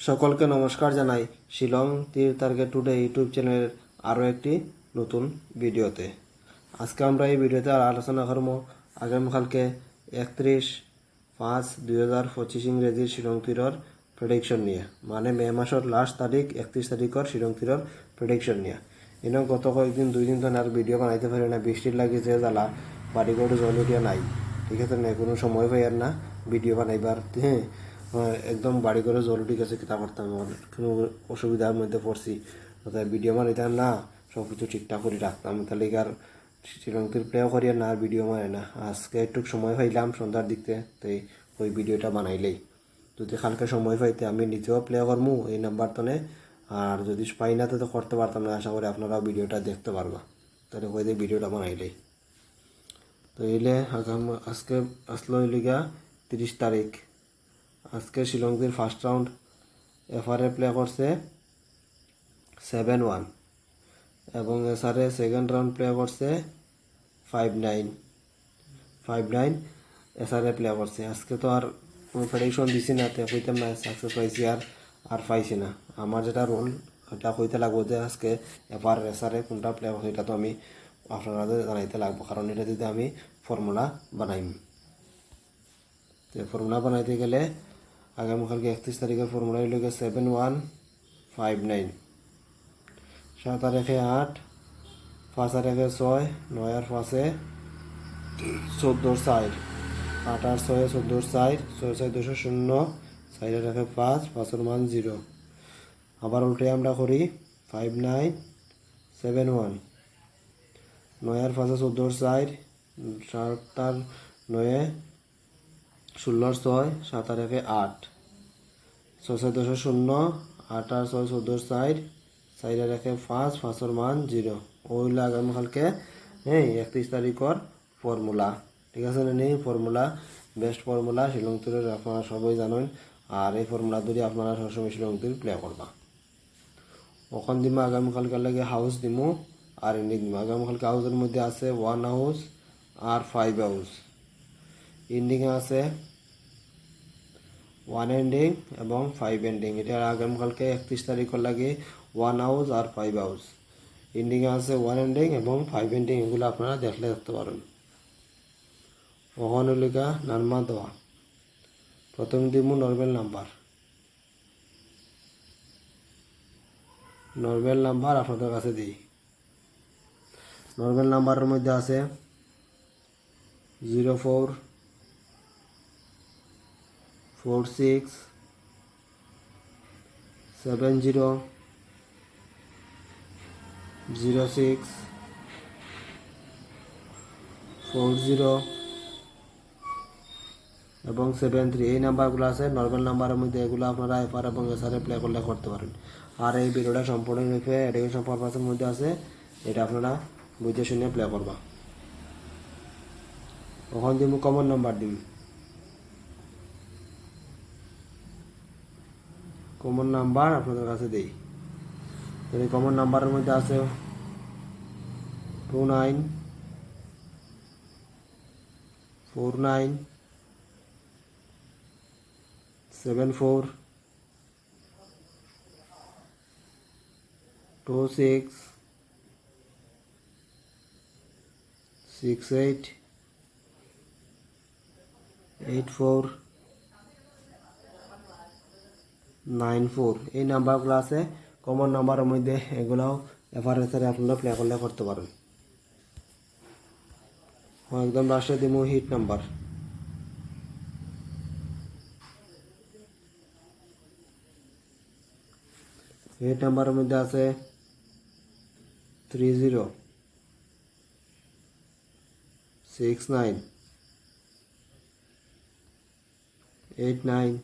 সকলকে নমস্কার জানাই শিলং তীর টার্গেট টুডে ইউটিউব চ্যানেলের আরও একটি নতুন ভিডিওতে। আজকে আমরা এই ভিডিওতে আলোচনা করব আগামীকালকে 31/5/2025 ইংরেজির শিলং তীরের প্রেডিকশন নিয়ে, মানে মে মাসের লাস্ট তারিখ 31 তারিখের শিলং তীরের প্রেডিকশন নিয়ে। এনে গত কয়েকদিন 2 দিন ধরে আর ভিডিও বানাইতে পারি না, বৃষ্টির লাগে যে জ্বালা বাড়িঘর জল উঠিয়া নাই, ঠিক আছে না, কোনো সময় পাই আর না ভিডিও বানাইবার। হ্যাঁ, একদম বাড়ি করে জল উঠে গেছে, কিতা করতাম, কোনো অসুবিধার মধ্যে পড়ছি, তাই ভিডিও বানাইতাম না, সব কিছু ঠিকঠাক করে রাখতাম, তাহলে আর শ্রীলঙ্কার প্লেও করি না, আর ভিডিও বানাই না। আজকে একটু সময় পাইলাম সন্ধ্যার দিকতে, তাই ওই ভিডিওটা বানাইলেই। যদি কালকে সময় পাইতে আমি নিজেও প্লে করবো এই নাম্বার তনে, আর যদি পাই না তো করতে পারতাম না। আশা করি আপনারাও ভিডিওটা দেখতে পারবা, তাহলে ওই দিয়ে ভিডিওটা বানাইলেই। তো এলে আজকে আসলো এলিগা 30 তারিখ। আজকে শ্রীলঙ্কার ফার্স্ট রাউন্ড এফআরএ প্লে করছে 7-1 এবং এসআরএ সেকেন্ড রাউন্ড প্লে করছে 5-9 এসআরএ প্লে করছে। আজকে তো আর প্রেডিকশন দিছি না, তো কইতাম না সাকসেস পাইছি আর পাইছি না। আমার যেটা রোল ওটা কইতে লাগবো যে আজকে এফআর এসআরএ কোনটা প্লে করছে, এটা তো আমি আপনাদের জানাইতে লাগবো, কারণ এটা যদি আমি ফর্মুলা বানাইম। তো ফর্মুলা বানাইতে গেলে আগামীকালকে 31 তারিখের ফর্মুলা হইল 7159। 7 আর 1 8, 5 আর 1 6, 9 আর 5 14 4, 8 আর 6 14 4, 6 6 200 0, 4 আর 1 5, 5 এর মান 0। আবার উল্টে আমরা করি 5971, 9 আর 5 14 4, 7 আর 9 16 6, 7 আর 1 8, 6 6 200 0, 8 আর 6 14 4, 4 আর 1 5, 5 এর মান 0। ওইল আগামীকালকে 31 তারিখের ফর্মুলা, ঠিক আছে না? এই ফর্মুলা বেস্ট ফর্মুলা শিলং তীরের, আপনারা সবাই জানেন। আর এই ফর্মুলা ধরে আপনারা সবসময় শিলং তীর প্লে করবা। ওখান দিমা আগামীকালকে লাগে হাউস দিমু আর এন্ডিং দিমু। আগামীকালকে হাউসের মধ্যে আছে 1 হাউস আর 5 হাউস, এন্ডিংয়ে আছে 1 এন্ডিং এবং 5 এন্ডিং। এটা আগামীকালকে 31 তারিখের লাগে 1 হাউস আর 5 হাউস, এন্ডিংয়ে আছে 1 এন্ডিং এবং 5 এন্ডিং। এগুলো আপনারা দেখলে দেখতে পারেন। ওখানে লেখা নার্মা দেওয়া, প্রথম দিমু নর্মাল নাম্বার আপনাদের কাছে দিই। নর্মাল নাম্বারের মধ্যে আছে 04 46 70 06 40 এবং 73। এই নাম্বারগুলো আছে নর্মাল নাম্বারের মধ্যে। এগুলো আপনারা এফআর এবং এসআরএ প্লে করলে করতে পারেন। আর এই ভিডিওটা সম্পূর্ণরূপে এডুকেশন পারপাসের মধ্যে আছে, এটা আপনারা বুঝে শুনে প্লে করবা। ওখান দিব কমন নাম্বার, কমন নাম্বার আপনাদের কাছে দিই। এই কমন নাম্বারের মধ্যে আছে 29 49 74 26 68 84 94। এই নাম্বারগুলো আছে কমন নাম্বারের মধ্যে। এগুলাও এভারেজে আপনারা প্লে করলে করতে পারেন। একদম লাস্টে দিব হিট নাম্বার। হিট নাম্বারের মধ্যে আছে 30 69 89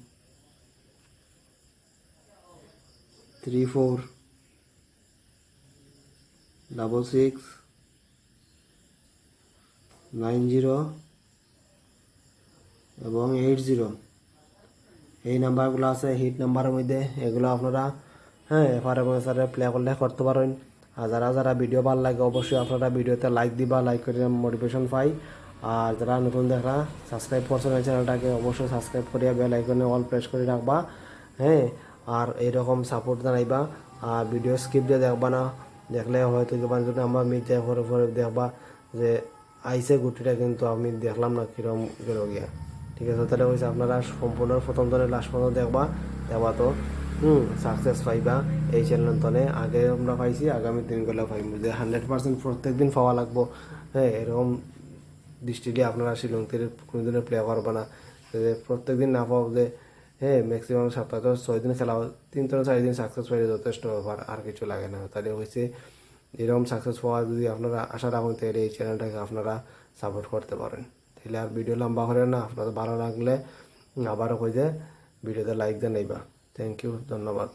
34 66 90 এবং 80। এই নাম্বারগুলো আছে হিট নাম্বারের মধ্যে। এগুলো আপনারা এফআর এবং এসআরএ প্লে করলে করতে পারেন। আর যারা ভিডিও ভালো লাগে অবশ্যই আপনারা ভিডিওতে লাইক দিবা, লাইক করে মোটিভেশন পাই। আর যারা নতুন দেখা সাবস্ক্রাইব করছেন এই চ্যানেলটাকে অবশ্যই সাবস্ক্রাইব করিয়া বেল আইকনে অল প্রেস করে রাখবা। আর এইরকম সাপোর্ট জানাইবা, আর ভিডিও স্কিপ দিয়ে দেখবা না, দেখলে হয়তো যদি আমার মিট পরে পরে দেখবা যে আইসে গুটিটা কিন্তু আমি দেখলাম না কিরম গেল গিয়া। ঠিক আছে, তাহলে হয়েছে আপনারা সম্পূর্ণ প্রথম ধরে লাস্ট পর্যন্ত দেখবা, দেখবা তো সাকসেস পাইবা এই চ্যানেল তলে। আগে আমরা পাইছি, আগামী দিনগুলো পাইব যে 100% প্রত্যেক দিন পাওয়া লাগবো। হ্যাঁ, এরকম দৃষ্টি দিয়ে আপনারা শিলংতির কোনোদিনও প্লে করবে না যে প্রত্যেক দিন না পাও যে হ্যাঁ ম্যাক্সিমাম সপ্তাহে 6 দিন খেলাও, 3 থেকে 4 দিন সাকসেস পাইলে যথেষ্ট ব্যাপার, আর কিছু লাগে না। তাহলে হয়েছে এরকম সাকসেস পাওয়া যদি আপনারা আশা রাখুন তাহলে এই চ্যানেলটাকে আপনারা সাপোর্ট করতে পারেন। তাহলে আর ভিডিও লম্বা করে না, আপনাদের ভালো লাগলে আবারও কই যে ভিডিওতে লাইক জানাইবা। থ্যাংক ইউ, ধন্যবাদ।